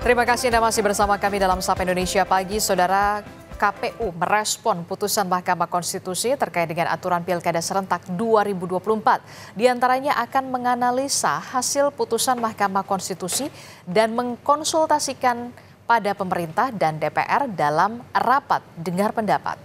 Terima kasih Anda masih bersama kami dalam Sapa Indonesia Pagi. Saudara, KPU merespon putusan Mahkamah Konstitusi terkait dengan aturan Pilkada serentak 2024. Di antaranya akan menganalisa hasil putusan Mahkamah Konstitusi dan mengkonsultasikan pada pemerintah dan DPR dalam rapat dengar pendapat.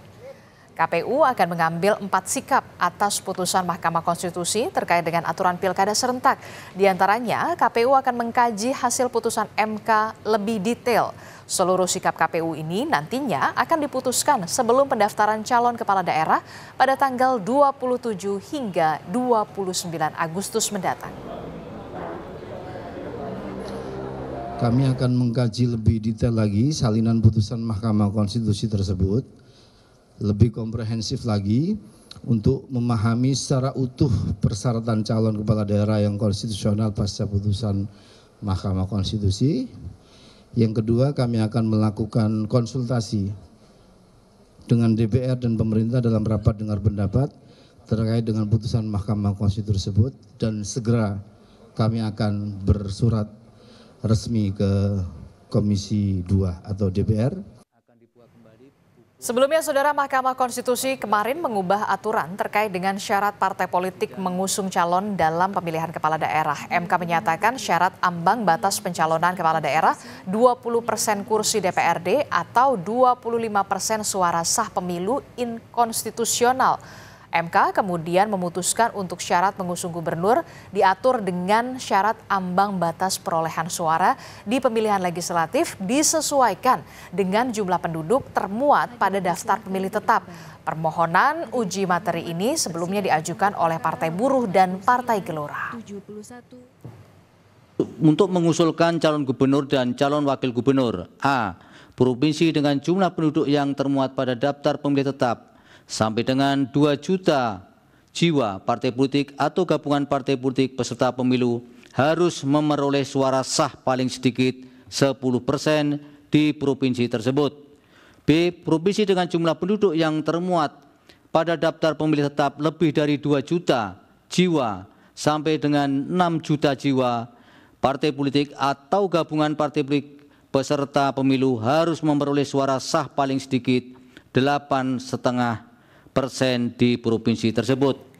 KPU akan mengambil 4 sikap atas putusan Mahkamah Konstitusi terkait dengan aturan Pilkada serentak. Di antaranya, KPU akan mengkaji hasil putusan MK lebih detail. Seluruh sikap KPU ini nantinya akan diputuskan sebelum pendaftaran calon kepala daerah pada tanggal 27 hingga 29 Agustus mendatang. Kami akan mengkaji lebih detail lagi salinan putusan Mahkamah Konstitusi tersebut, lebih komprehensif lagi untuk memahami secara utuh persyaratan calon kepala daerah yang konstitusional pasca putusan Mahkamah Konstitusi. Yang kedua, kami akan melakukan konsultasi dengan DPR dan pemerintah dalam rapat dengar pendapat terkait dengan putusan Mahkamah Konstitusi tersebut, dan segera kami akan bersurat resmi ke Komisi 2 atau DPR. Sebelumnya, Saudara, Mahkamah Konstitusi kemarin mengubah aturan terkait dengan syarat partai politik mengusung calon dalam pemilihan kepala daerah. MK menyatakan syarat ambang batas pencalonan kepala daerah 20% kursi DPRD atau 25% suara sah pemilu inkonstitusional. MK kemudian memutuskan untuk syarat mengusung gubernur diatur dengan syarat ambang batas perolehan suara di pemilihan legislatif disesuaikan dengan jumlah penduduk termuat pada daftar pemilih tetap. Permohonan uji materi ini sebelumnya diajukan oleh Partai Buruh dan Partai Gelora. Untuk mengusulkan calon gubernur dan calon wakil gubernur, A. Provinsi dengan jumlah penduduk yang termuat pada daftar pemilih tetap sampai dengan 2 juta jiwa, partai politik atau gabungan partai politik peserta pemilu harus memperoleh suara sah paling sedikit 10% di provinsi tersebut. B. Provinsi dengan jumlah penduduk yang termuat pada daftar pemilih tetap lebih dari 2 juta jiwa sampai dengan 6 juta jiwa, partai politik atau gabungan partai politik peserta pemilu harus memperoleh suara sah paling sedikit 8,5% di provinsi tersebut.